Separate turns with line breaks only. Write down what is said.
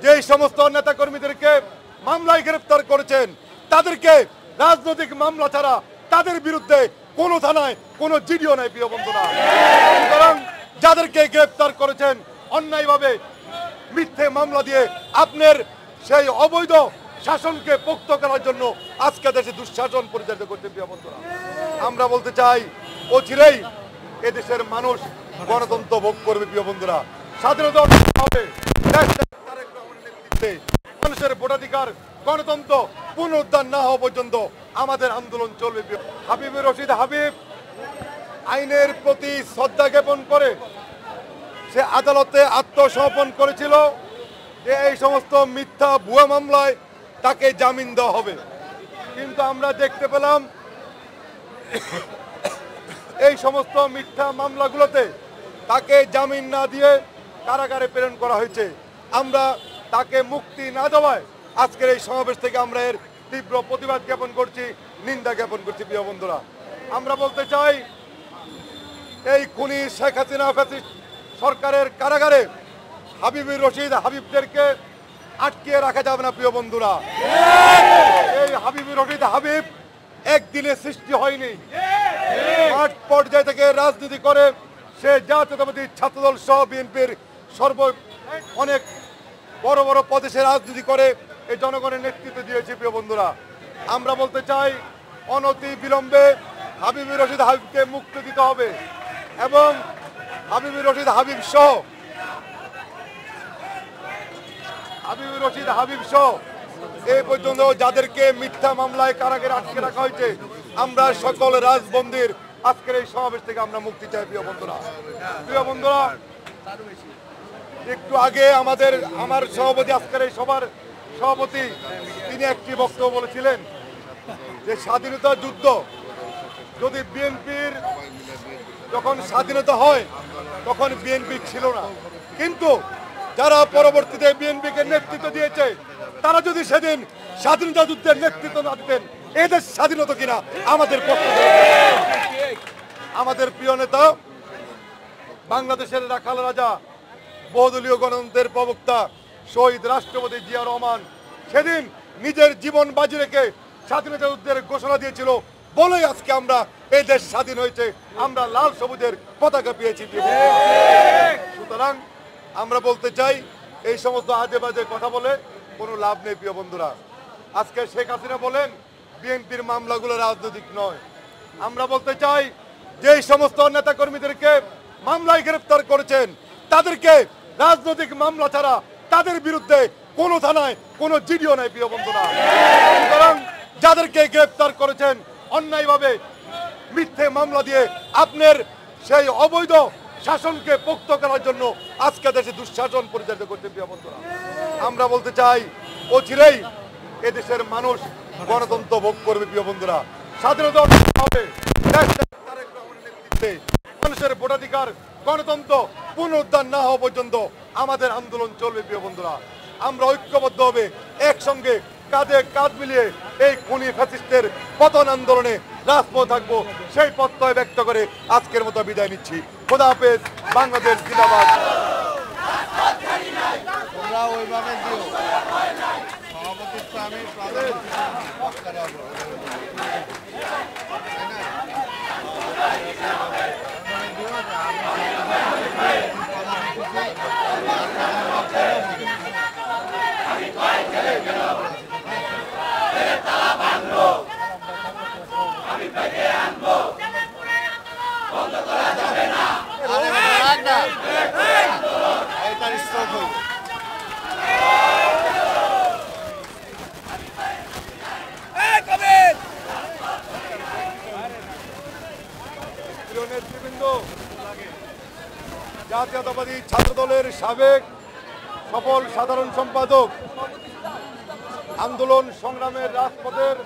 যে সমস্ত নেতা কর্মীদেরকে মামলায় গ্রেফতার করেছেন তাদেরকে রাজনৈতিক মামলা ছাড়া তাদের বিরুদ্ধে কোনো থানায় কোনো জিডিও নাই প্রিয় বন্ধুরা। সুতরাং যাদেরকে গ্রেফতার করেছেন অন্যায়ভাবে মিথ্যে মামলা দিয়ে আপনার সেই অবৈধ শাসনকে পোক্ত করার জন্য আজকে দেশে দুঃশাসন পরিচালিত করতে প্রিয় বন্ধুরা। আমরা বলতে চাই অচিরেই এদেশের মানুষ গণতন্ত্র ভোগ করবে প্রিয় বন্ধুরা। স্বাধীনতা হবে, মানুষের ভোটাধিকার গণতন্ত্র পুনরুদ্ধার না হওয়া পর্যন্ত আমাদের আন্দোলন চলবে। হাবিবুর রশিদ হাবিব আইনের প্রতি শ্রদ্ধা জ্ঞাপন করে সে আদালতে আত্মসমর্পণ করেছিল যে এই সমস্ত মিথ্যা ভুয়া মামলায় তাকে জামিন দেওয়া হবে, কিন্তু আমরা দেখতে পেলাম এই সমস্ত মিথ্যা মামলাগুলোতে তাকে জামিন না দিয়ে কারাগারে প্রেরণ করা হয়েছে। আমরা তাকে মুক্তি না দেওয়ায় আজকের এই সমাবেশ থেকে আমরা এর তীব্র প্রতিবাদ জ্ঞাপন করছি, নিন্দা জ্ঞাপন করছি প্রিয় বন্ধুরা। আমরা বলতে চাই এই খুনি শেখ হাসিনা ফ্যাসিস্ট সরকারের কারাগারে হাবিবুর রশিদ হাবিবদেরকে আটকিয়ে রাখা যাবে না প্রিয় বন্ধুরা। এই হাবিবুর রশিদ হাবিব একদিনে সৃষ্টি হয়নি, মাঠ পর্যায় থেকে রাজনীতি করে সে জাতীয়তাবাদী ছাত্রদল সহ বিএনপির অনেক বড় বড় পদে সে রাজনীতি করে এই জনগণের নেতৃত্ব দিয়েছে প্রিয় বন্ধুরা। আমরা বলতে চাই অনতি বিলম্বে হাবিবুর রশিদ হাবিবকে মুক্তি দিতে হবে এবং হাবিবুর রশিদ হাবিব সহ এই পর্যন্ত যাদেরকে মিথ্যা মামলায় কারাগারে আটকে রাখা হয়েছে আমরা সকল রাজবন্দির আজকের এই সমাবেশ থেকে আমরা মুক্তি চাই প্রিয় বন্ধুরা। একটু আগে আমার সভাপতি আজকের এই সভার সভাপতি তিনি একটি বক্তব্য বলেছিলেন যে স্বাধীনতা যুদ্ধ যদি বিএনপির যখন স্বাধীনতা হয় তখন বিএনপি ছিল না, কিন্তু যারা পরবর্তীতে বিএনপিকে নেতৃত্ব দিয়েছে তারা যদি সেদিন স্বাধীনতা যুদ্ধের নেতৃত্ব না দিতেন এদের স্বাধীনতা কিনা আমাদের আমাদের প্রিয় নেতা বাংলাদেশের রাখাল রাজা বহুদলীয় গণতন্ত্রের প্রবক্তা শহীদ রাষ্ট্রপতি জিয়া রহমান সেদিন নিজের জীবন বাজি রেখে স্বাধীনতা যুদ্ধের ঘোষণা দিয়েছিল বলেই আজকে আমরা এই দেশ স্বাধীন হয়েছে, আমরা লাল সবুজের পতাকা পেয়েছি। সুতরাং আমরা বলতে চাই এই সমস্ত আজে বাজে কথা বলে কোনো লাভ নেই প্রিয় বন্ধুরা। আজকে শেখ হাসিনা বলেন বিএনপির মামলাগুলো রাজনৈতিক নয়। আমরা বলতে চাই যে সমস্ত নেতা কর্মীদেরকে মামলায় গ্রেফতার করেছেন তাদেরকে রাজনৈতিক মামলা ছাড়া তাদের বিরুদ্ধে কোনো থানায় কোনো জিডিও নাই প্রিয় বন্ধুরা। সুতরাং যাদেরকে গ্রেফতার করেছেন অন্যায়ভাবে মিথ্যে মামলা দিয়ে আপনার সেই অবৈধ শাসনকে পোক্ত করার জন্য আজকে দেশে দুঃশাসন পরিচালিত করতে প্রিয় বন্ধুরা। আমরা বলতে চাই অচিরেই এদেশের মানুষ গণতন্ত্র ভোগ করবে প্রিয় বন্ধুরা। স্বাধীনতা হবে, মানুষের ভোটাধিকার গণতন্ত্র পুনরুদ্ধার না হওয়া পর্যন্ত আমাদের আন্দোলন চলবে প্রিয় বন্ধুরা। আমরা ঐক্যবদ্ধ হবে একসঙ্গে কাঁধে কাঁধ মিলিয়ে এই খুনি ফ্যাসিস্টের পতন আন্দোলনে রাজপথ থাকবো, সেই প্রত্যয় ব্যক্ত করে আজকের মতো বিদায় নিচ্ছি। খোদা হাফেজ, বাংলাদেশ জিন্দাবাদ। জাতীয়তাবাদী ছাত্রদলের সাবেক সফল সাধারণ সম্পাদক, আন্দোলন সংগ্রামের রাজপথের